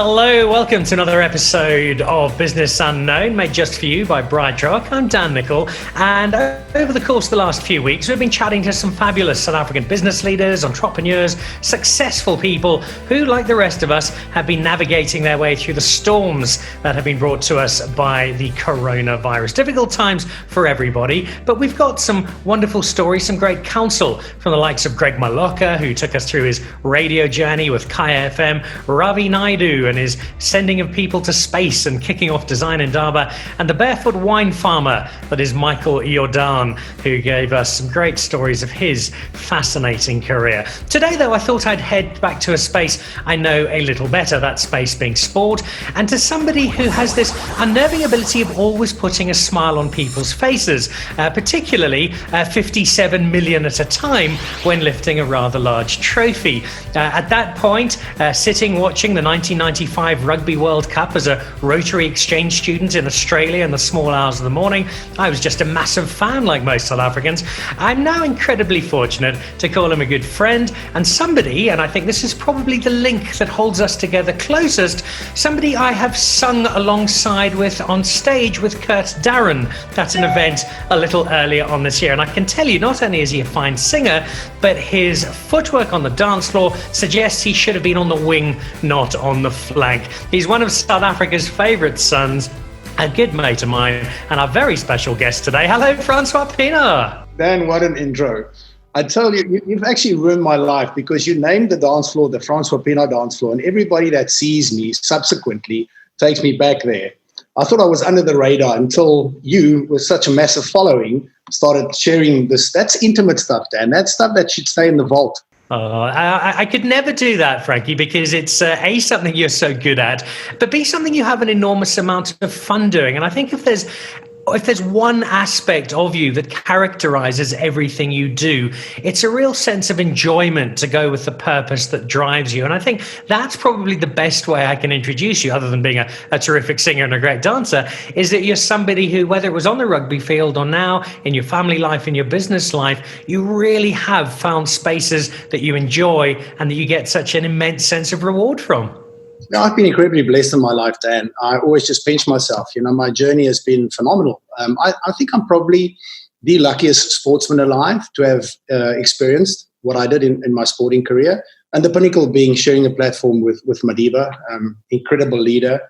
Hello, welcome to another episode of Business Unknown, made just for you by BrightRock. I'm Dan Nicholl, and over the course of the last few weeks, we've been chatting to some fabulous South African business leaders, entrepreneurs, successful people who, like the rest of us, have been navigating their way through the storms that have been brought to us by the coronavirus. Difficult times for everybody, but we've got some wonderful stories, some great counsel from the likes of Greg Maloka, who took us through his radio journey with Kaya FM, Ravi Naidu and his sending of people to space and kicking off Design Indaba, and the barefoot wine farmer that is Michael Jordan, who gave us some great stories of his fascinating career. Today, though, I thought I'd head back to a space I know a little better, that space being sport, and to somebody who has this unnerving ability of always putting a smile on people's faces, particularly 57 million at a time when lifting a rather large trophy. At that point, sitting watching the 1995 Rugby World Cup as a Rotary exchange student in Australia in the small hours of the morning, I was just a massive fan like most South Africans. I'm now incredibly fortunate to call him a good friend and somebody, and I think this is probably the link that holds us together closest, somebody I have sung alongside with on stage with Kurt Darren at an event a little earlier on this year. And I can tell you, not only is he a fine singer, but his footwork on the dance floor suggests he should have been on the wing, not on the flank. He's one of South Africa's favourite sons, a good mate of mine, and our very special guest today. Hello, Francois Pienaar. Dan, what an intro. I tell you, you've actually ruined my life because you named the dance floor the Francois Pienaar dance floor, and everybody that sees me subsequently takes me back there. I thought I was under the radar until you, with such a massive following, started sharing this. That's intimate stuff, Dan. That's stuff that should stay in the vault. Oh, I could never do that, Frankie, because it's A, something you're so good at, but B, something you have an enormous amount of fun doing. And I think if there's one aspect of you that characterizes everything you do, it's a real sense of enjoyment to go with the purpose that drives you. And I think that's probably the best way I can introduce you, other than being a terrific singer and a great dancer, is that you're somebody who, whether it was on the rugby field or now in your family life, in your business life, you really have found spaces that you enjoy and that you get such an immense sense of reward from. No, I've been incredibly blessed in my life, Dan. I always just pinch myself. My journey has been phenomenal. I think I'm probably the luckiest sportsman alive to have experienced what I did in my sporting career. And the pinnacle being sharing the platform with Madiba, incredible leader,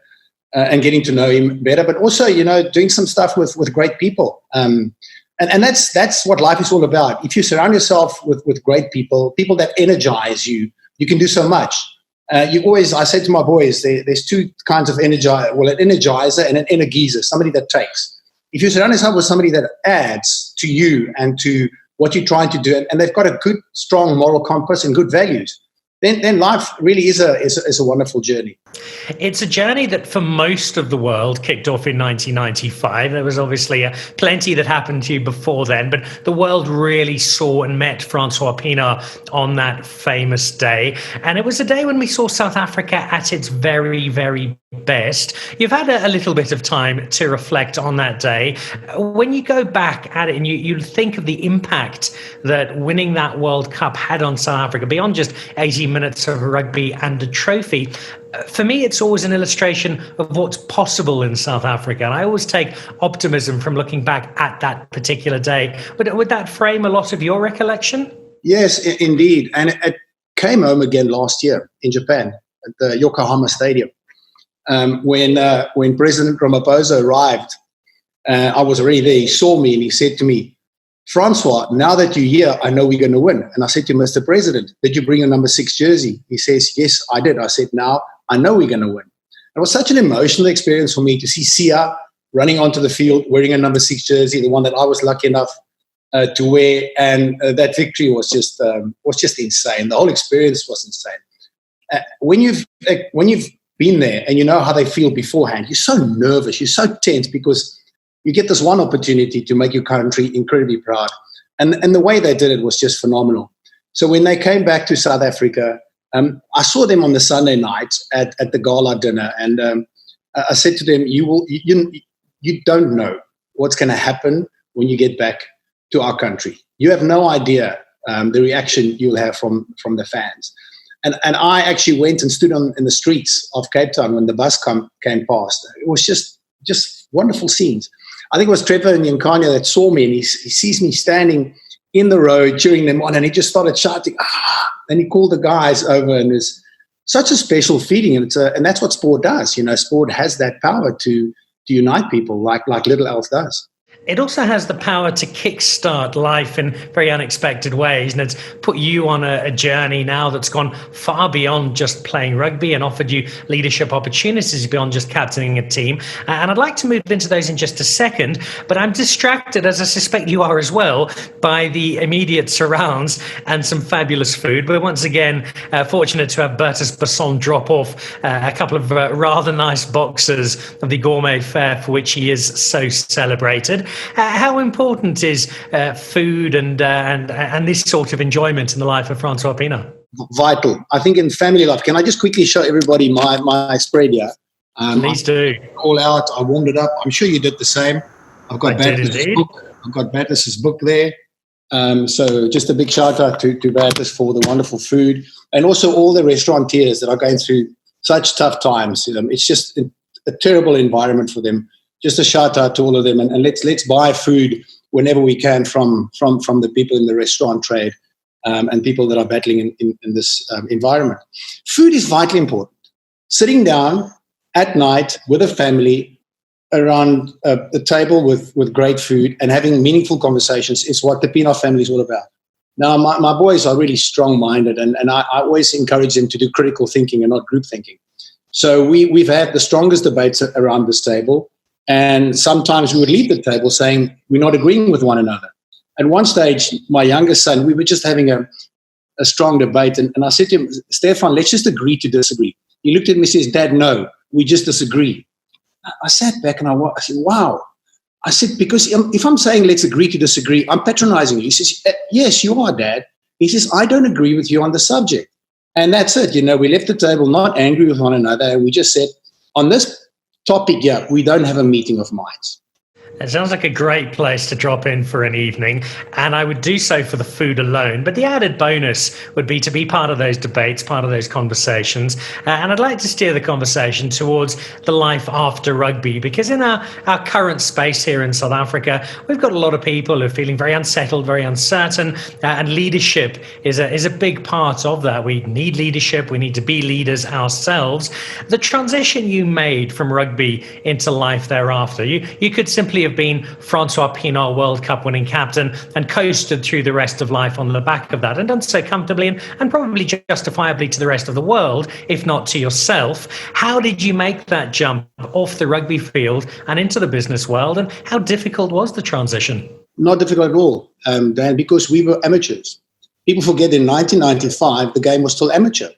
and getting to know him better. But also, doing some stuff with great people. And that's what life is all about. If you surround yourself with great people, people that energize you, you can do so much. I say to my boys, there's two kinds of energizer. Well, an energizer and an energizer, somebody that takes. If you surround yourself with somebody that adds to you and to what you're trying to do, and they've got a good, strong moral compass and good values, then life really is a wonderful journey. It's a journey that for most of the world kicked off in 1995. There was obviously plenty that happened to you before then, but the world really saw and met Francois Pienaar on that famous day. And it was a day when we saw South Africa at its very, very best. You've had a little bit of time to reflect on that day. When you go back at it and you think of the impact that winning that World Cup had on South Africa, beyond just 80 minutes of rugby and a trophy, for me, it's always an illustration of what's possible in South Africa. And I always take optimism from looking back at that particular day. But would that frame a lot of your recollection? Yes, indeed. And it came home again last year in Japan at the Yokohama Stadium. When President Ramaphosa arrived, I was already there. He saw me and he said to me, "Francois, now that you're here, I know we're going to win." And I said to him, "Mr. President, did you bring a number 6 jersey?" He says, "Yes, I did." I said, "Now I know we're going to win." It was such an emotional experience for me to see Sia running onto the field wearing a number 6 jersey, the one that I was lucky enough to wear. And that victory was just insane. The whole experience was insane. When you've been there and you know how they feel beforehand, you're so nervous, you're so tense because you get this one opportunity to make your country incredibly proud. And the way they did it was just phenomenal. So when they came back to South Africa, I saw them on the Sunday night at the gala dinner. And I said to them, you don't know what's going to happen when you get back to our country. You have no idea the reaction you'll have from the fans. And I actually went and stood in the streets of Cape Town when the bus came past. It was just wonderful scenes. I think it was Trevor and Yankanya that saw me, and he sees me standing in the road cheering them on, and he just started shouting, ah! And he called the guys over, and it's such a special feeling, and that's what sport does. Sport has that power to unite people like little else does. It also has the power to kickstart life in very unexpected ways, and it's put you on a journey now that's gone far beyond just playing rugby and offered you leadership opportunities beyond just captaining a team. And I'd like to move into those in just a second, but I'm distracted, as I suspect you are as well, by the immediate surrounds and some fabulous food. We're once again fortunate to have Bertus Basson drop off a couple of rather nice boxes of the gourmet fare for which he is so celebrated. How important is food and this sort of enjoyment in the life of Francois Pienaar? Vital. I think in family life. Can I just quickly show everybody my spread here? Please do. All out. I warmed it up. I'm sure you did the same. I've got Bertus's book. I've got Bertus's book there. So just a big shout out to Bertus for the wonderful food, and also all the restaurateurs that are going through such tough times. It's just a terrible environment for them. Just a shout out to all of them, and let's buy food whenever we can from the people in the restaurant trade and people that are battling in this environment. Food is vitally important. Sitting down at night with a family around a table with great food and having meaningful conversations is what the Pienaar family is all about. Now, my boys are really strong-minded, and I always encourage them to do critical thinking and not group thinking. So we've had the strongest debates around this table. And sometimes we would leave the table saying we're not agreeing with one another. At one stage, my youngest son, we were just having a strong debate. And I said to him, Stefan, let's just agree to disagree. He looked at me and says, Dad, no, we just disagree. I sat back and I said, wow. I said, because if I'm saying let's agree to disagree, I'm patronizing you. He says, yes, you are, Dad. He says, I don't agree with you on the subject. And that's it. We left the table not angry with one another. And we just said, on this topic, we don't have a meeting of minds. It sounds like a great place to drop in for an evening, and I would do so for the food alone. But the added bonus would be to be part of those debates, part of those conversations. And I'd like to steer the conversation towards the life after rugby, because in our current space here in South Africa, we've got a lot of people who are feeling very unsettled, very uncertain, and leadership is a big part of that. We need leadership. We need to be leaders ourselves. The transition you made from rugby into life thereafter, you could simply have been Francois Pienaar World Cup winning captain and coasted through the rest of life on the back of that, and done so comfortably and probably justifiably to the rest of the world, if not to yourself. How did you make that jump off the rugby field and into the business world, and how difficult was the transition? Not difficult at all, Dan, because we were amateurs. People forget in 1995 the game was still amateur.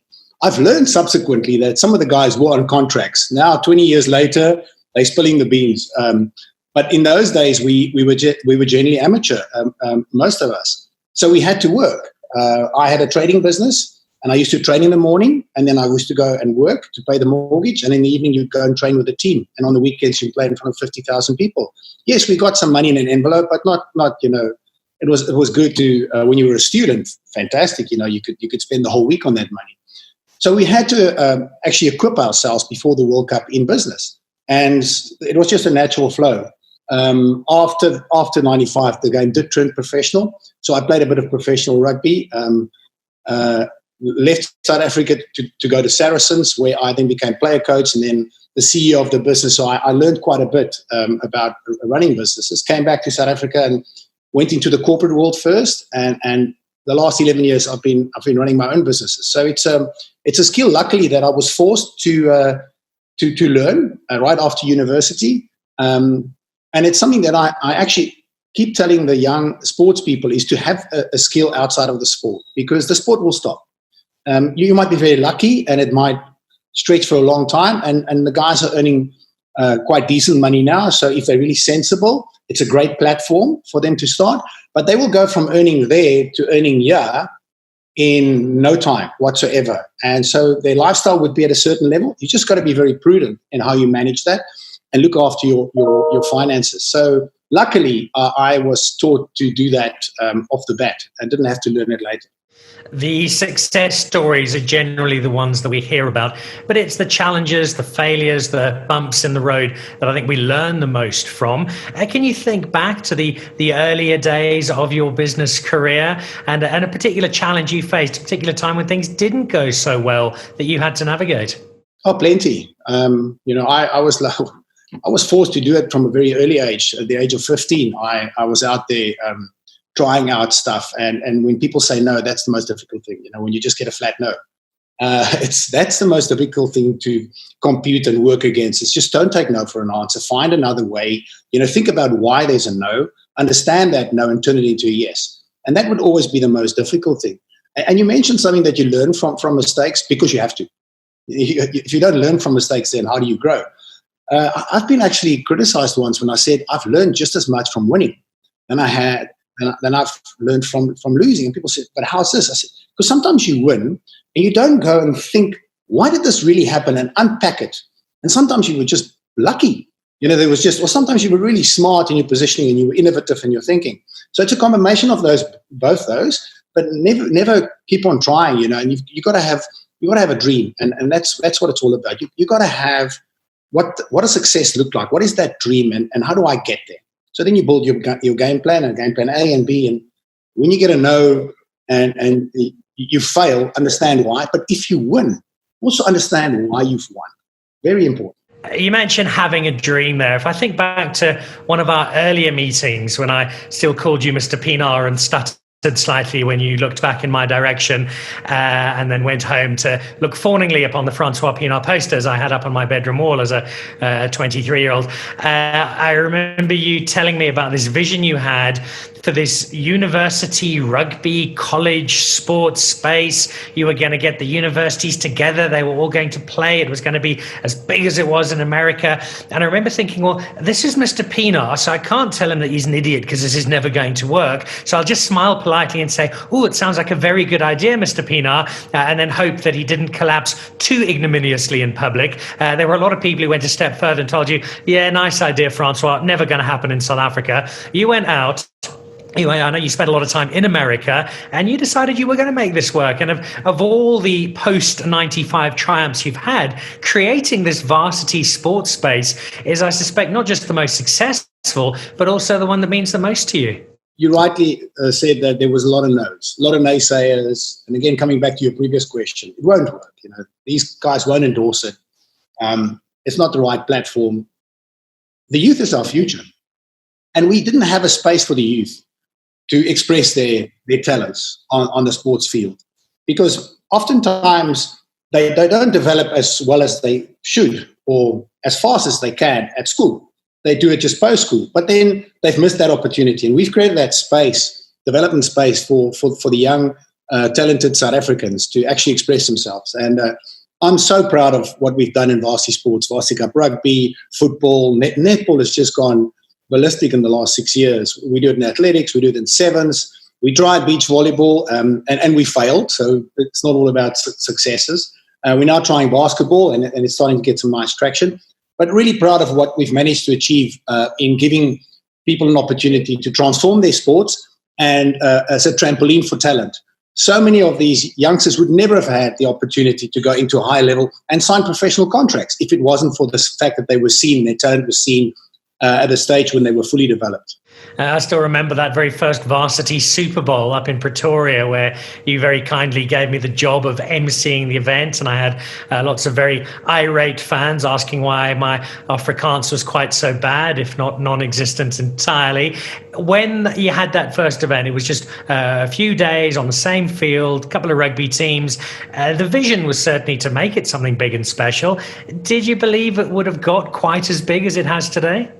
I've learned subsequently that some of the guys were on contracts. Now, 20 years later, they're spilling the beans. But in those days, we were generally amateur, most of us. So we had to work. I had a trading business, and I used to train in the morning, and then I used to go and work to pay the mortgage, and in the evening you'd go and train with the team. And on the weekends you play in front of 50,000 people. Yes, we got some money in an envelope, but not it was good to when you were a student. Fantastic, you could spend the whole week on that money. So we had to actually equip ourselves before the World Cup in business, and it was just a natural flow. After 95, the game did turn professional. So I played a bit of professional rugby, left South Africa to go to Saracens, where I then became player coach and then the CEO of the business. So I learned quite a bit about running businesses, came back to South Africa and went into the corporate world first. And the last 11 years I've been running my own businesses. So it's a skill, luckily, that I was forced to learn right after university. And it's something that I actually keep telling the young sports people is to have a skill outside of the sport, because the sport will stop. You might be very lucky and it might stretch for a long time. And the guys are earning quite decent money now. So if they're really sensible, it's a great platform for them to start. But they will go from earning there to earning here in no time whatsoever. And so their lifestyle would be at a certain level. You just got to be very prudent in how you manage that and look after your finances. So luckily, I was taught to do that off the bat and didn't have to learn it later. The success stories are generally the ones that we hear about, but it's the challenges, the failures, the bumps in the road that I think we learn the most from. Can you think back to the earlier days of your business career and a particular challenge you faced, a particular time when things didn't go so well that you had to navigate? Oh, plenty. I was forced to do it from a very early age. At the age of 15, I was out there trying out stuff. And when people say no, that's the most difficult thing. When you just get a flat no, that's the most difficult thing to compute and work against. It's just don't take no for an answer. Find another way. Think about why there's a no. Understand that no and turn it into a yes. And that would always be the most difficult thing. And you mentioned something that you learn from mistakes because you have to. If you don't learn from mistakes, then how do you grow? I've been actually criticized once when I said I've learned just as much from winning than I've learned from losing. And people said, but how's this? I said, because sometimes you win and you don't go and think, why did this really happen, and unpack it. And sometimes you were just lucky. Or sometimes you were really smart in your positioning and you were innovative in your thinking. So it's a combination of both those, but never keep on trying, and you got to have a dream. And that's what it's all about. You got to have what does success look like? What is that dream, and how do I get there? So then you build your game plan, and game plan A and B. And when you get a no and you fail, understand why. But if you win, also understand why you've won. Very important. You mentioned having a dream there. If I think back to one of our earlier meetings when I still called you Mr. Pienaar and stuttered slightly when you looked back in my direction, and then went home to look fawningly upon the Francois Pienaar posters I had up on my bedroom wall as a 23-year-old. I remember you telling me about this vision you had for this university rugby college sports space. You were going to get the universities together. They were all going to play. It was going to be as big as it was in America. And I remember thinking, well, this is Mr. Pienaar, so I can't tell him that he's an idiot because this is never going to work. So I'll just smile politely and say, oh, it sounds like a very good idea, Mr. Pienaar, and then hope that he didn't collapse too ignominiously in public. There were a lot of people who went a step further and told you, yeah, nice idea, Francois, never going to happen in South Africa. You went out. Anyway, I know you spent a lot of time in America and you decided you were going to make this work. And of all the post-95 triumphs you've had, creating this varsity sports space is, I suspect, not just the most successful, but also the one that means the most to you. You rightly said that there was a lot of no's, a lot of naysayers. And again, coming back to your previous question, it won't work. These guys won't endorse it. It's not the right platform. The youth is our future. And we didn't have a space for the youth to express their talents on the sports field, because oftentimes they don't develop as well as they should or as fast as they can at school. They do it just post-school, but then they've missed that opportunity. And we've created that space, development space for the young, talented South Africans to actually express themselves. And I'm so proud of what we've done in varsity sports, varsity cup rugby, football, netball has just gone ballistic in the last 6 years. We do it in athletics, we do it in sevens. We tried beach volleyball and we failed, so it's not all about successes. We're now trying basketball and it's starting to get some nice traction. But really proud of what we've managed to achieve in giving people an opportunity to transform their sports and as a trampoline for talent. So many of these youngsters would never have had the opportunity to go into a high level and sign professional contracts if it wasn't for the fact that they were seen, their talent was seen at a stage when they were fully developed. I still remember that very first varsity Super Bowl up in Pretoria, where you very kindly gave me the job of emceeing the event, and I had lots of very irate fans asking why my Afrikaans was quite so bad, if not non-existent entirely. When you had that first event, it was just a few days on the same field, a couple of rugby teams. The vision was certainly to make it something big and special. Did you believe it would have got quite as big as it has today?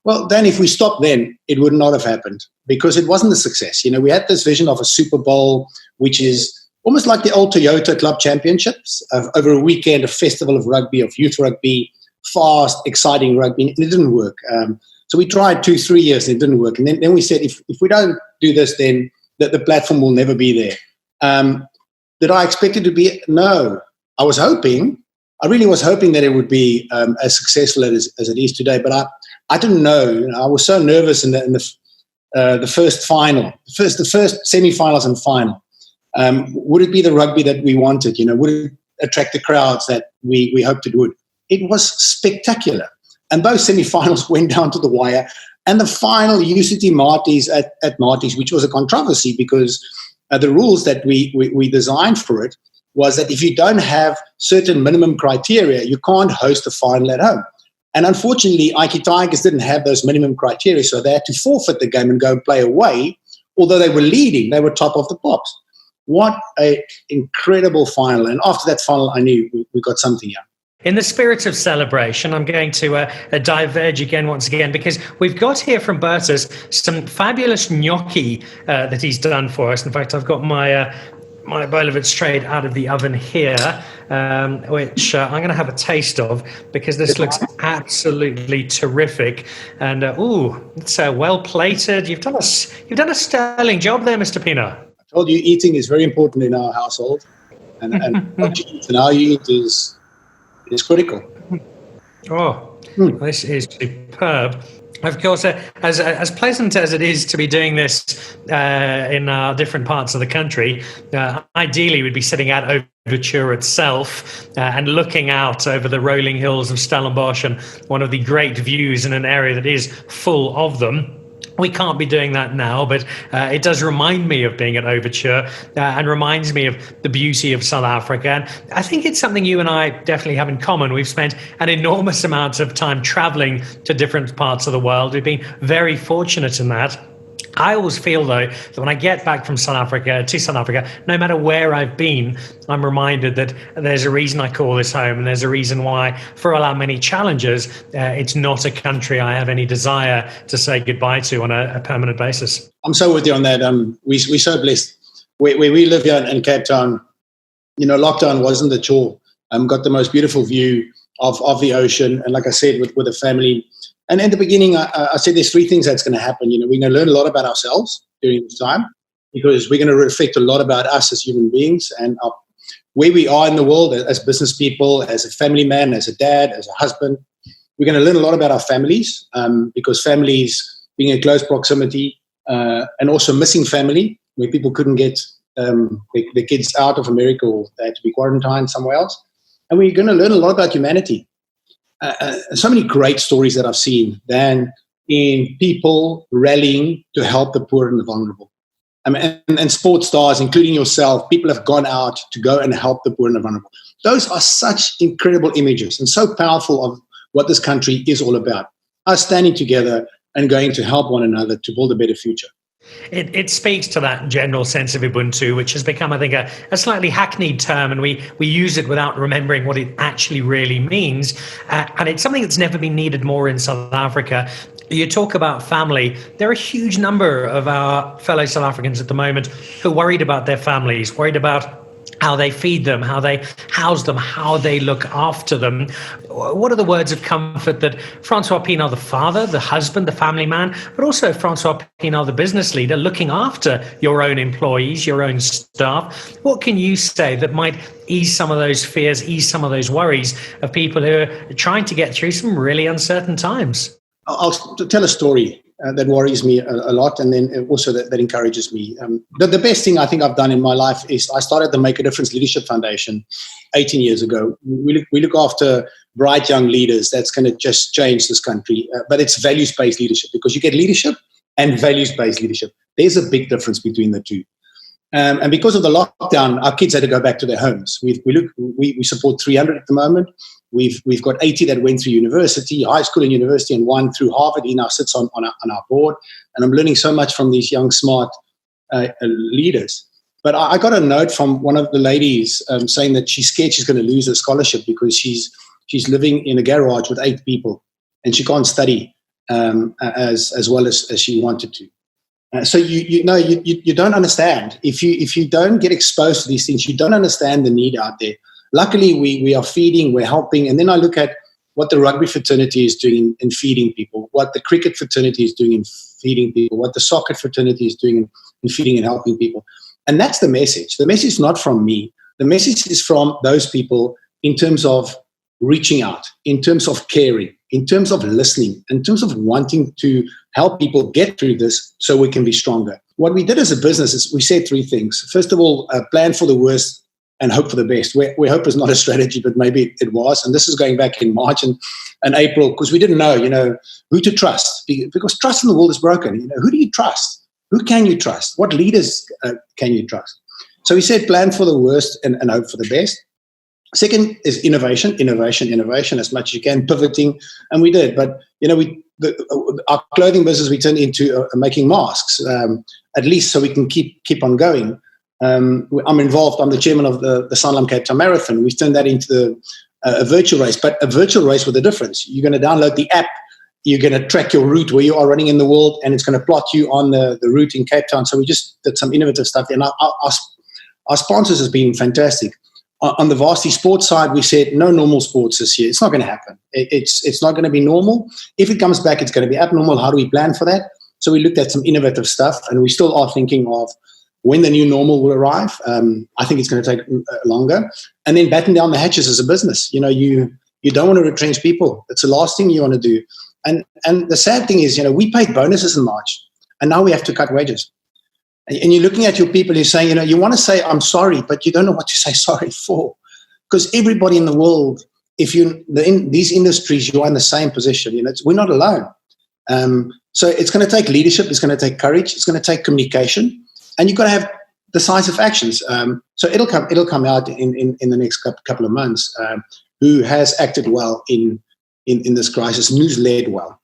Well, then if we stopped then, it would not have happened because it wasn't a success. We had this vision of a Super Bowl, which is almost like the old Toyota Club Championships, over a weekend, a festival of rugby, of youth rugby, fast, exciting rugby, and it didn't work. So we tried 2-3 years and it didn't work. And then we said, if we don't do this, then the platform will never be there. Did I expect it to be? No. I really was hoping that it would be as successful as it is today, but I didn't know. I was so nervous in the first final, the first semi-finals and final. Would it be the rugby that we wanted? Would it attract the crowds that we hoped it would? It was spectacular. And both semi-finals went down to the wire. And the final UCT Marties at Marties, which was a controversy because the rules that we designed for it was that if you don't have certain minimum criteria, you can't host a final at home. And unfortunately, Ike Tigers didn't have those minimum criteria, so they had to forfeit the game and go and play away. Although they were leading, they were top of the pops. What an incredible final. And after that final, I knew we got something here. In the spirit of celebration, I'm going to diverge again once again, because we've got here from Bertus some fabulous gnocchi that he's done for us. In fact, I've got my bowl of it straight out of the oven here, which I'm going to have a taste of, because this looks absolutely terrific. And it's well plated. You've done a sterling job there, Mr. Pienaar. I told you eating is very important in our household, and what you eat and how you eat is critical. This is superb. Of course, as pleasant as it is to be doing this in different parts of the country, ideally we'd be sitting at Overture itself and looking out over the rolling hills of Stellenbosch and one of the great views in an area that is full of them. We can't be doing that now, but it does remind me of being at Overture and reminds me of the beauty of South Africa. And I think it's something you and I definitely have in common. We've spent an enormous amount of time traveling to different parts of the world. We've been very fortunate in that. I always feel, though, that when I get back from South Africa, no matter where I've been, I'm reminded that there's a reason I call this home, and there's a reason why, for all our many challenges, it's not a country I have any desire to say goodbye to on a permanent basis. I'm so with you on that. We're so blessed. Where we live here in Cape Town, lockdown wasn't a chore. Got the most beautiful view of the ocean, and like I said, with the family. And in the beginning, I said there's three things that's going to happen. We're going to learn a lot about ourselves during this time, because we're going to reflect a lot about us as human beings and where we are in the world as business people, as a family man, as a dad, as a husband. We're going to learn a lot about our families, because families being in close proximity and also missing family, where people couldn't get their kids out of America, or they had to be quarantined somewhere else. And we're going to learn a lot about humanity. So many great stories that I've seen then in people rallying to help the poor and the vulnerable. And sports stars, including yourself, people have gone out to go and help the poor and the vulnerable. Those are such incredible images and so powerful of what this country is all about. Us standing together and going to help one another to build a better future. It speaks to that general sense of Ubuntu, which has become, I think, a slightly hackneyed term, and we use it without remembering what it actually really means. And it's something that's never been needed more in South Africa. You talk about family. There are a huge number of our fellow South Africans at the moment who are worried about their families, worried about how they feed them, how they house them, how they look after them. What are the words of comfort that Francois Pienaar, the father, the husband, the family man, but also Francois Pienaar, the business leader, looking after your own employees, your own staff? What can you say that might ease some of those fears, ease some of those worries of people who are trying to get through some really uncertain times? I'll tell a story that worries me a lot, and then also that encourages me. The best thing I think I've done in my life is I started the Make a Difference Leadership Foundation 18 years ago. We look after bright young leaders that's going to just change this country, but it's values-based leadership, because you get leadership and values-based leadership. There's a big difference between the two. And because of the lockdown, our kids had to go back to their homes. We support 300 at the moment. We've got 80 that went through university, high school and university, and one through Harvard. He now sits on our board. And I'm learning so much from these young, smart leaders. But I got a note from one of the ladies saying that she's scared she's going to lose her scholarship because she's living in a garage with 8 people and she can't study as well as she wanted to. So you don't understand. If you don't get exposed to these things, you don't understand the need out there. Luckily, we are feeding, we're helping. And then I look at what the rugby fraternity is doing in feeding people, what the cricket fraternity is doing in feeding people, what the soccer fraternity is doing in feeding and helping people. And that's the message. The message is not from me. The message is from those people in terms of reaching out, in terms of caring, in terms of listening, in terms of wanting to help people get through this so we can be stronger. what we did as a business is we said three things. First of all, plan for the worst and hope for the best. We hope is not a strategy, but maybe it was. And this is going back in March and April, because we didn't know, who to trust, because trust in the world is broken. Who do you trust? Who can you trust? What leaders can you trust? So we said plan for the worst and hope for the best. Second is innovation as much as you can, pivoting, and we did. But our clothing business we turned into making masks, at least so we can keep on going. I'm involved. I'm the chairman of the Sanlam Cape Town Marathon. We've turned that into a virtual race, but a virtual race with a difference. You're going to download the app. You're going to track your route where you are running in the world, and it's going to plot you on the route in Cape Town. So we just did some innovative stuff, and our sponsors has been fantastic. On the varsity sports side, we said no normal sports this year. It's not going to happen. It's not going to be normal. If it comes back, it's going to be abnormal. How do we plan for that? So we looked at some innovative stuff, and we still are thinking of when the new normal will arrive. I think it's going to take longer. And then batten down the hatches as a business. You don't want to retrench people. It's the last thing you want to do. And the sad thing is, we paid bonuses in March, and now we have to cut wages. And you're looking at your people, you're saying, you want to say, I'm sorry, but you don't know what to say sorry for. Because everybody in the world, if you're in these industries, you are in the same position. We're not alone. So it's going to take leadership. It's going to take courage. It's going to take communication. And you've got to have decisive actions. So it'll come out in the next couple of months. Who has acted well in this crisis, and who's led well.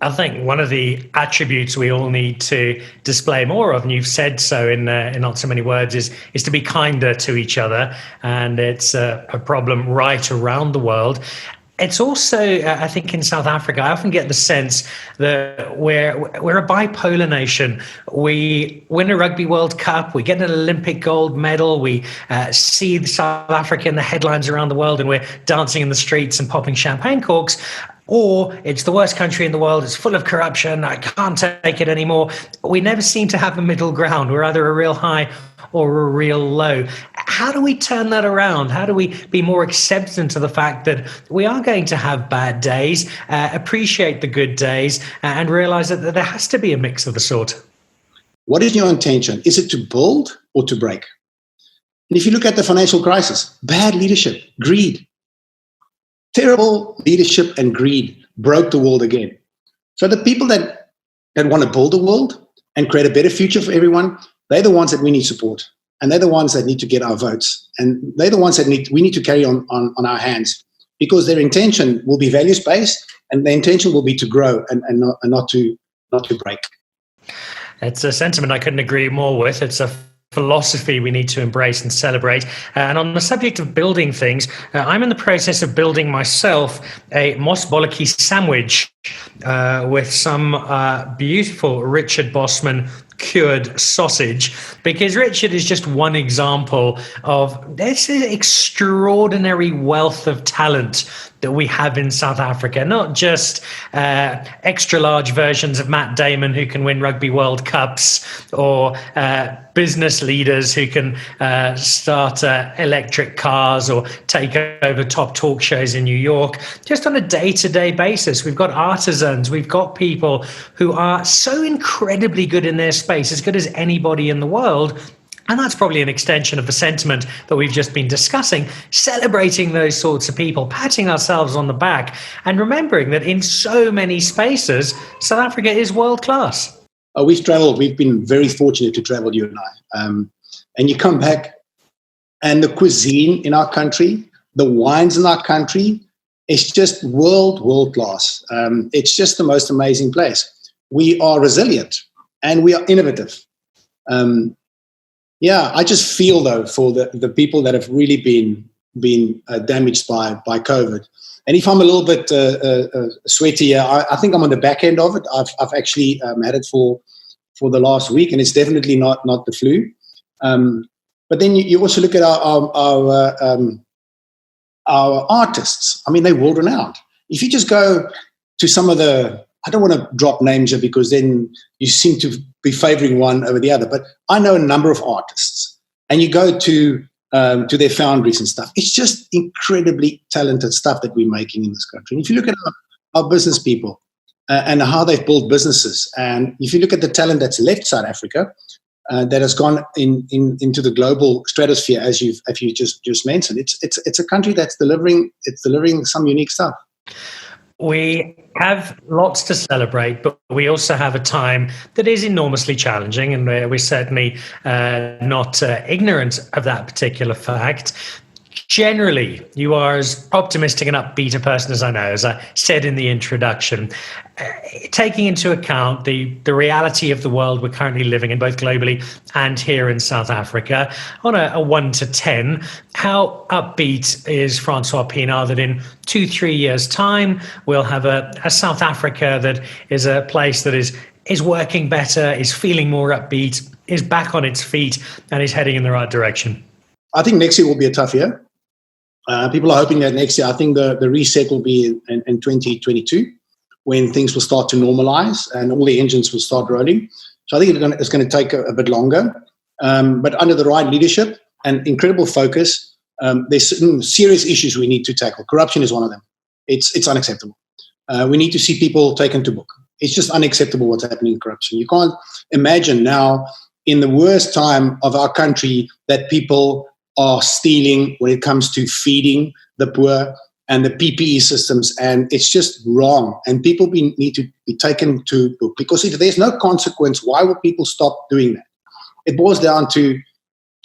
I think one of the attributes we all need to display more of, and you've said so in not so many words, is to be kinder to each other. And it's a problem right around the world. It's also, I think, in South Africa, I often get the sense that we're a bipolar nation. We win a Rugby World Cup, we get an Olympic gold medal, we see South Africa in the headlines around the world, and we're dancing in the streets and popping champagne corks. Or it's the worst country in the world, it's full of corruption, I can't take it anymore. We never seem to have a middle ground. We're either a real high or a real low. How do we turn that around? How do we be more acceptant of the fact that we are going to have bad days, appreciate the good days, and realize that there has to be a mix of the sort? What is your intention? Is it to build or to break? And if you look at the financial crisis, bad leadership, greed, terrible leadership and greed broke the world again. So the people that want to build a world and create a better future for everyone, they're the ones that we need support. And they're the ones that need to get our votes. And they're the ones that we need to carry on our hands, because their intention will be values-based, and their intention will be to grow and not to break. It's a sentiment I couldn't agree more with. It's a philosophy we need to embrace and celebrate. And on the subject of building things, I'm in the process of building myself a Mos Bolletjie sandwich with some beautiful Richard Bosman cured sausage, because Richard is just one example of this extraordinary wealth of talent that we have in South Africa, not just extra large versions of Matt Damon who can win Rugby World Cups, or business leaders who can start electric cars or take over top talk shows in New York. Just on a day-to-day basis, we've got artisans, we've got people who are so incredibly good in their space, as good as anybody in the world. And that's probably an extension of the sentiment that we've just been discussing, celebrating those sorts of people, patting ourselves on the back, and remembering that in so many spaces, South Africa is world class. We've traveled. We've been very fortunate to travel, you and I. And you come back, and the cuisine in our country, the wines in our country, it's just world class. It's just the most amazing place. We are resilient, and we are innovative. I just feel, though, for the people that have really been damaged by COVID. And if I'm a little bit sweaty, I think I'm on the back end of it. I've actually had it for the last week, and it's definitely not the flu. But then you also look at our artists. I mean, they're world renowned. If you just go to some of the, I don't want to drop names here because then you seem to be favoring one over the other, but I know a number of artists, and you go to their foundries and stuff. It's just incredibly talented stuff that we're making in this country. And if you look at our business people, and how they've built businesses. And if you look at the talent that's left South Africa, that has gone into the global stratosphere, as you just mentioned, it's a country that's delivering some unique stuff. We have lots to celebrate, but we also have a time that is enormously challenging, and we're certainly not ignorant of that particular fact. Generally, you are as optimistic and upbeat a person as I know, as I said in the introduction. Taking into account the reality of the world we're currently living in, both globally and here in South Africa, on a 1 to 10, how upbeat is Francois Pienaar that in 2-3 years' time we'll have a South Africa that is a place that is working better, is feeling more upbeat, is back on its feet, and is heading in the right direction? I think next year will be a tough year. People are hoping that next year, I think the reset will be in 2022, when things will start to normalize and all the engines will start rolling. So I think it's going to take a bit longer. But under the right leadership and incredible focus, there's certain serious issues we need to tackle. Corruption is one of them. It's unacceptable. We need to see people taken to book. It's just unacceptable what's happening in corruption. You can't imagine now, in the worst time of our country, that people are stealing when it comes to feeding the poor and the PPE systems, and it's just wrong. And people need to be taken to book, because if there's no consequence, why would people stop doing that? It boils down to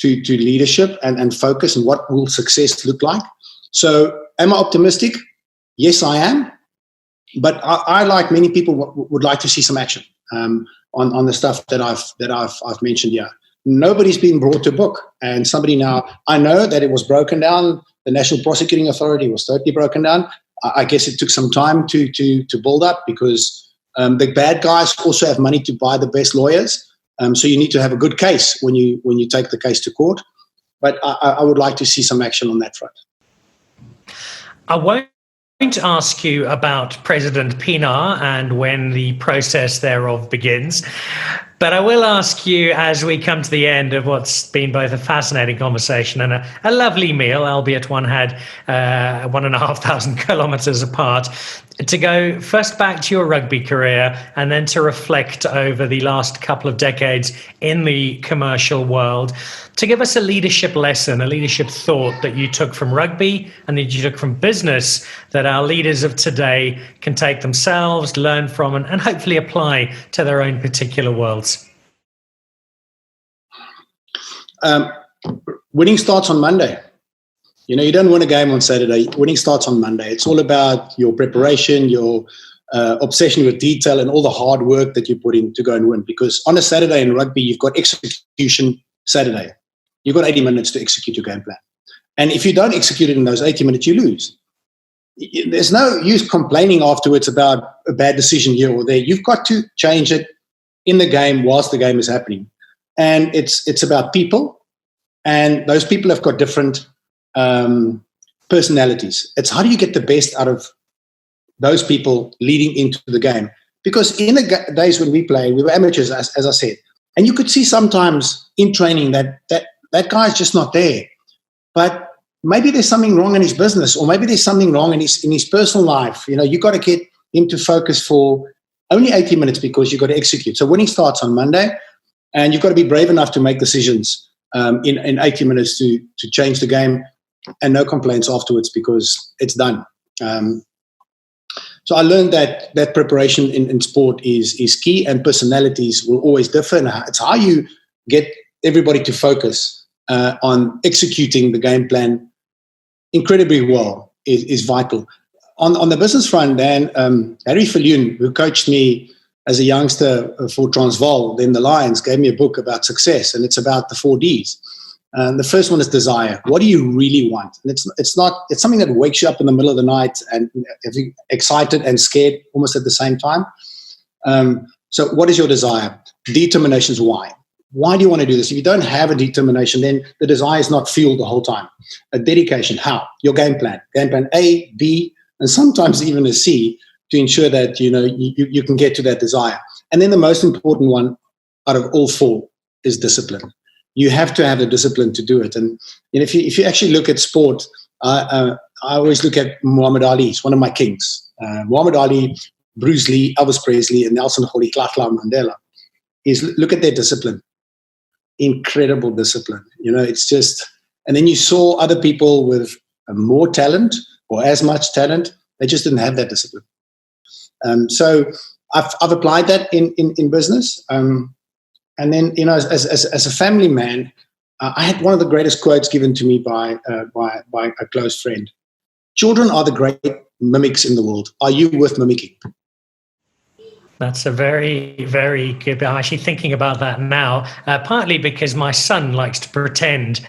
leadership and focus, and what will success look like. So, am I optimistic? Yes, I am. But I like many people, would like to see some action on the stuff that I've mentioned here. Nobody's been brought to book, and somebody now, I know that it was broken down. The National Prosecuting Authority was totally broken down. I guess it took some time to build up, because the bad guys also have money to buy the best lawyers. So you need to have a good case when you take the case to court. But I would like to see some action on that front. I won't ask you about President Pienaar and when the process thereof begins, but I will ask you, as we come to the end of what's been both a fascinating conversation and a lovely meal, albeit one had 1,500 kilometers apart, to go first back to your rugby career and then to reflect over the last couple of decades in the commercial world, to give us a leadership lesson, a leadership thought that you took from rugby and that you took from business, that our leaders of today can take themselves, learn from, and hopefully apply to their own particular worlds. Winning starts on Monday. You don't win a game on Saturday. Winning starts on Monday. It's all about your preparation, your obsession with detail, and all the hard work that you put in to go and win. Because on a Saturday in rugby, you've got execution Saturday. You've got 80 minutes to execute your game plan. And if you don't execute it in those 80 minutes, you lose. There's no use complaining afterwards about a bad decision here or there. You've got to change it in the game whilst the game is happening. And it's about people. And those people have got different personalities. It's how do you get the best out of those people leading into the game? Because in the days when we play, we were amateurs, as I said, and you could see sometimes in training that guy's just not there. But maybe there's something wrong in his business, or maybe there's something wrong in his personal life. You got to get him to focus for only 80 minutes, because you've got to execute. So winning starts on Monday, and you've got to be brave enough to make decisions in 80 minutes to change the game. And no complaints afterwards, because it's done. So I learned that preparation in sport is key, and personalities will always differ. And it's how you get everybody to focus on executing the game plan incredibly well is vital. On the business front, Dan, Harry Viljoen, who coached me as a youngster for Transvaal, then the Lions, gave me a book about success, and it's about the 4 Ds. The first one is desire. What do you really want? And it's something that wakes you up in the middle of the night and excited and scared almost at the same time. So what is your desire? Determination is why. Why do you want to do this? If you don't have a determination, then the desire is not fueled the whole time. A dedication, how? Your game plan. Game plan A, B, and sometimes even a C, to ensure that you can get to that desire. And then the most important one out of all 4 is discipline. You have to have the discipline to do it. And if you actually look at sport, I always look at Muhammad Ali. He's one of my kings. Muhammad Ali Bruce Lee, Elvis Presley, and Nelson Mandela, is look at their discipline. Incredible discipline. It's just, and then you saw other people with more talent or as much talent, they just didn't have that discipline. So I've applied that in business. And then, as a family man, I had one of the greatest quotes given to me by a close friend. Children are the great mimics in the world. Are you worth mimicking? That's a very, very good. I'm actually thinking about that now, partly because my son likes to pretend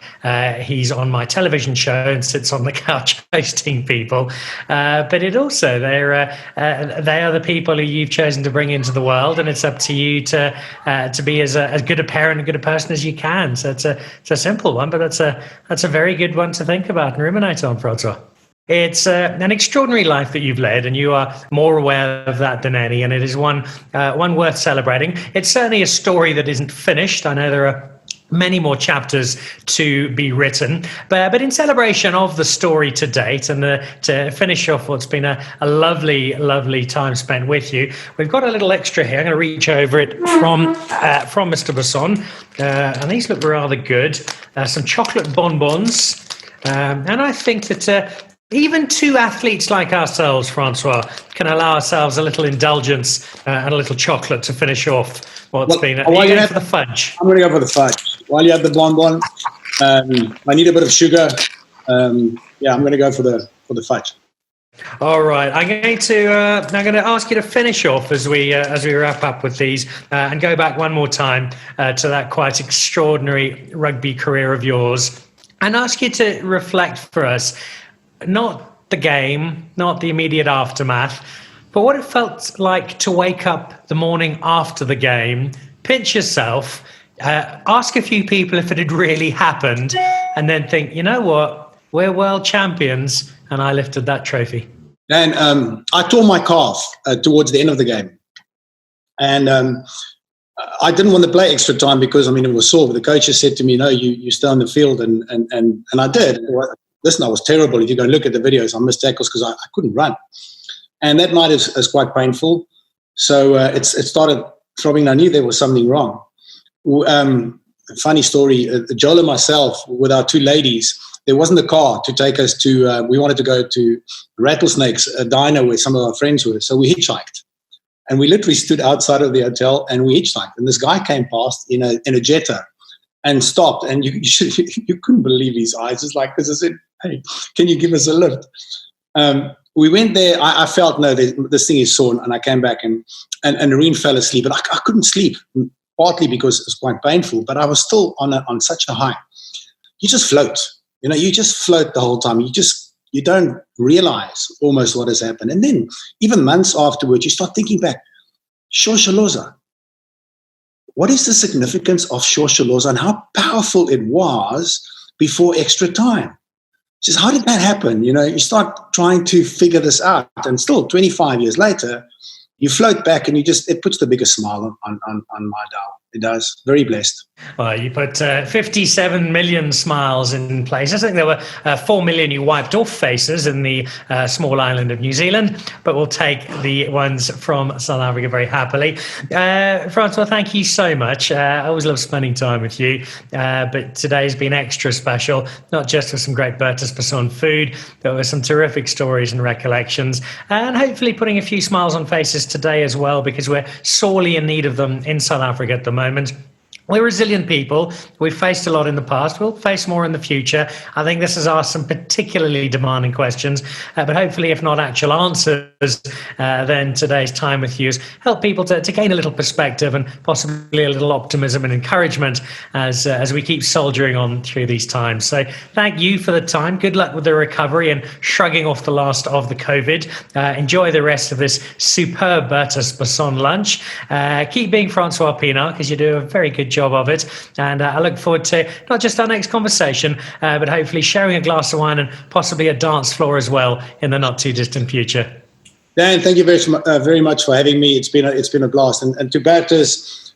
he's on my television show and sits on the couch hosting people. But it also, they are the people who you've chosen to bring into the world, and it's up to you to be as good a parent and good a person as you can. So it's a simple one, but that's a very good one to think about and ruminate on, Francois. It's an extraordinary life that you've led, and you are more aware of that than any, and it is one worth celebrating. It's certainly a story that isn't finished. I know there are many more chapters to be written, but in celebration of the story to date, and to finish off what's been a lovely, lovely time spent with you, we've got a little extra here. I'm going to reach over it from Mr. Besson, and these look rather good. Some chocolate bonbons, and I think that even two athletes like ourselves, Francois, can allow ourselves a little indulgence and a little chocolate to finish off what's been. Are you going for the fudge? I'm going to go for the fudge. While you have the bonbon, I need a bit of sugar. I'm going to go for the fudge. All right, I'm going to ask you to finish off as we wrap up with these, and go back one more time to that quite extraordinary rugby career of yours, and ask you to reflect for us. Not the game, not the immediate aftermath, but what it felt like to wake up the morning after the game, pinch yourself, ask a few people if it had really happened, and then think, you know what, we're world champions, and I lifted that trophy. And I tore my calf towards the end of the game. And I didn't want to play extra time because, it was sore. But the coach just said to me, no, you stay on the field. And I did. Listen, I was terrible. If you go and look at the videos, I missed tackles because I couldn't run. And that night is quite painful. So it started throbbing. I knew there was something wrong. Funny story, Joel and myself, with our two ladies, there wasn't a car to take us to, we wanted to go to Rattlesnakes, a diner where some of our friends were. So we hitchhiked. And we literally stood outside of the hotel and we hitchhiked. And this guy came past in a Jetta and stopped. And you couldn't believe his eyes. It's like, this is it. Hey, can you give us a lift? We went there. I felt, no, this thing is sore. And I came back and Noreen fell asleep. But I couldn't sleep, partly because it was quite painful. But I was still on such a high. You just float. You just float the whole time. You don't realize almost what has happened. And then even months afterwards, you start thinking back, Shosholoza. What is the significance of Shosholoza and how powerful it was before extra time? Just how did that happen? You start trying to figure this out, and still 25 years later, you float back and it puts the biggest smile on my dial. It does. Very blessed. Well, you put 57 million smiles in place. I think there were 4 million you wiped off faces in the small island of New Zealand, but we'll take the ones from South Africa very happily. Francois, thank you so much. I always love spending time with you, but today's been extra special, not just with some great Bertus Besson food, but with some terrific stories and recollections, and hopefully putting a few smiles on faces today as well, because we're sorely in need of them in South Africa at the moment. We're resilient people. We've faced a lot in the past. We'll face more in the future. I think this has asked some particularly demanding questions, but hopefully, if not actual answers, then today's time with you has helped people to gain a little perspective and possibly a little optimism and encouragement as we keep soldiering on through these times. So thank you for the time. Good luck with the recovery and shrugging off the last of the COVID. Enjoy the rest of this superb Bertus Besson lunch. Keep being Francois Pienaar, because you do a very good job of it, and I look forward to not just our next conversation, but hopefully sharing a glass of wine and possibly a dance floor as well in the not too distant future. Dan, thank you very much for having me. It's been a blast, and to Bertus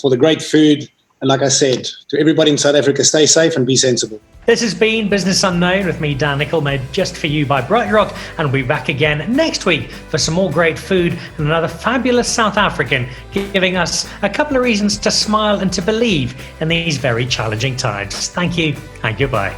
for the great food, and like I said, to everybody in South Africa, stay safe and be sensible. This has been Business Unknown with me, Dan Nicholl, made just for you by Bright Rock, and we'll be back again next week for some more great food and another fabulous South African giving us a couple of reasons to smile and to believe in these very challenging times. Thank you and goodbye.